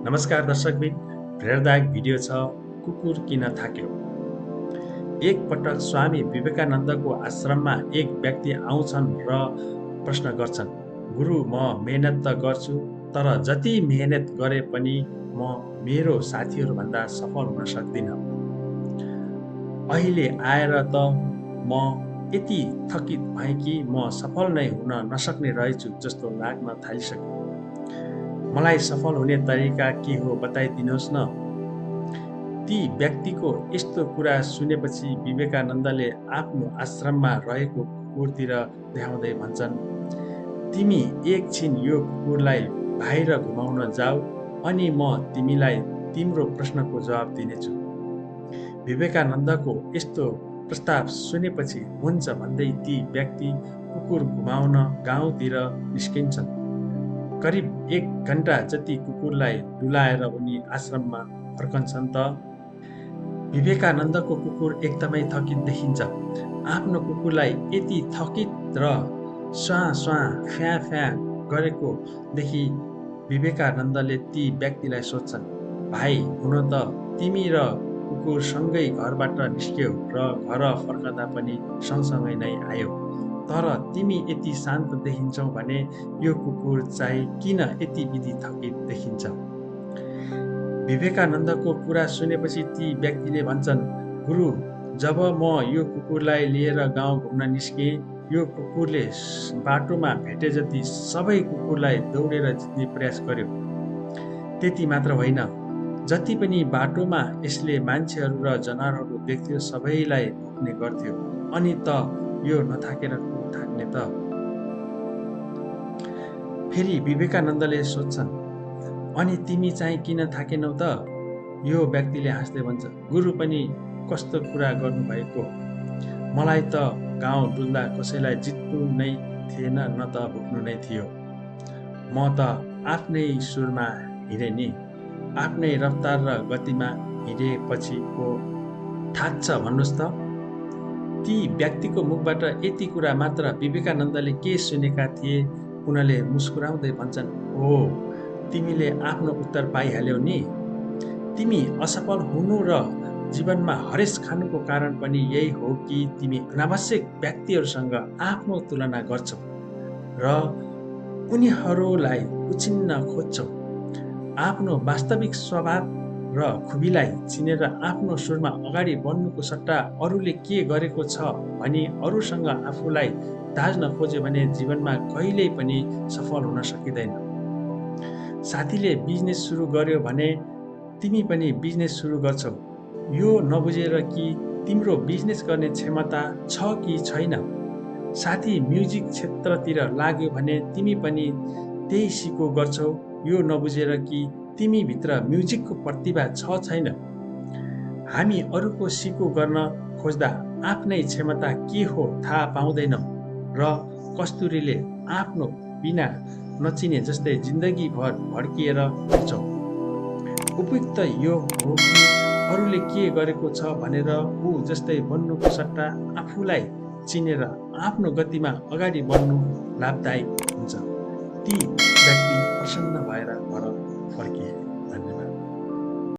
नमस्कार दर्शकबिन, प्रेरणादायक भिडियो छ कुकुर किन थाक्यो। एक पटक स्वामी विवेकानन्दको आश्रममा एक व्यक्ति आउँछन् र प्रश्न गर्छन्, गुरु, म मेहनत त गर्छु, तर जति मेहनत गरे पनि म मेरो साथीहरूभन्दा सफल हुन सक्दिनँ। अहिले आएर त म यति थकित भएँ कि म सफल नै हुन नसक्ने रहेछु जस्तो लाग्न थालिसक्यो। मलाई सफल हुने तरिका के हो बताइदिनुहोस् न। ती व्यक्तिको यस्तो कुरा सुनेपछि विवेकानन्दले आफ्नो आश्रममा रहेको कुकुरतिर देखाउँदै भन्छन्, तिमी एकछिन यो कुकुरलाई बाहिर घुमाउन जाऊ अनि म तिमीलाई तिम्रो प्रश्नको जवाब दिनेछु। विवेकानन्दको यस्तो प्रस्ताव सुनेपछि हुन्छ भन्दै ती व्यक्ति कुकुर घुमाउन गाउँतिर निस्किन्छन्। करिब 1 घण्टा जति कुकुरलाई डुलाएर उनी आश्रममा फर्कन्छन् त विवेकानन्दको कुकुर एकदमै थकित देखिन्छ। आफ्नो कुकुरलाई यति थकित र स्वाँ स्वाँ फ्याँ फ्याँ गरेको देखि विवेकानन्दले ती व्यक्तिलाई सोध्छन्, भाइ, हुन त तिमी र कुकुर सँगै घरबाट निस्क्यौ र घर फर्कँदा पनि सँगसँगै नै आयो, तर तिमी यति शान्त देखिन्छौ भने यो कुकुर चाहिँ किन यति विधि थकित देखिन्छ। विवेकानन्दको कुरा सुनेपछि ती व्यक्तिले भन्छन्, गुरु, जब म यो कुकुरलाई लिएर गाउँ घुम्न निस्केँ, यो कुकुरले बाटोमा भेटे जति सबै कुकुरलाई दौडेर जित्ने प्रयास गर्यो। त्यति मात्र होइन, जति पनि बाटोमा यसले मान्छेहरू र जनावरहरू देख्थ्यो सबैलाई भुक्ने गर्थ्यो। अनि त यो नथाकेर को थाक्ने त। फेरि विवेकानन्दले सोध्छन्, अनि तिमी चाहिँ किन थाकेनौ त? यो व्यक्तिले हाँस्दै भन्छ, गुरु पनि कस्तो कुरा गर्नुभएको, मलाई त गाउँ डुल्दा कसैलाई जित्नु नै थिएन, न त भुक्नु नै थियो। म त आफ्नै सुरमा हिँडेँ नि, आफ्नै रफ्तार र गतिमा हिँडेपछि पो थाक्छ भन्नुहोस् त। ती व्यक्तिको मुखबाट यति कुरा मात्र विवेकानन्दले के सुनेका थिए, उनले मुस्कुराउँदै भन्छन्, हो, तिमीले आफ्नो उत्तर पाइहाल्यौ नि। तिमी असफल हुनु र जीवनमा हरेस खानुको कारण पनि यही हो कि तिमी अनावश्यक व्यक्तिहरूसँग आफ्नो तुलना गर्छौ र उनीहरूलाई उछिन्न खोज्छौ। आफ्नो वास्तविक स्वभाव र खुबीलाई चिनेर आफ्नो सुरमा अगाडि बढ्नुको सट्टा अरूले के गरेको छ भनी अरूसँग आफूलाई दाज्न खोज्यो भने जीवनमा कहिल्यै पनि सफल हुन सकिँदैन। साथीले बिजनेस सुरु गर्यो भने तिमी पनि बिजनेस सुरु गर्छौ, यो नबुझेर कि तिम्रो बिजनेस गर्ने क्षमता छ कि छैन। साथी म्युजिक क्षेत्रतिर लाग्यो भने तिमी पनि त्यही सिको गर्छौ, यो नबुझेर कि तिमी भित्र म्युजिकको प्रतिभा छ छैन। हामी अरूको सिको गर्न खोज्दा आफ्नै क्षमता के हो थाहा पाउँदैनौँ र कस्तुरीले आफ्नो बिना नचिने जस्तै जिन्दगीभर भड्किएर हिँड्छौँ। उपयुक्त यो हो कि अरूले के गरेको छ भनेर ऊ जस्तै बन्नुको सट्टा आफूलाई चिनेर आफ्नो गतिमा अगाडि बढ्नु लाभदायक हुन्छ। ती व्यक्ति प्रसन्न भएर घर फर्किए।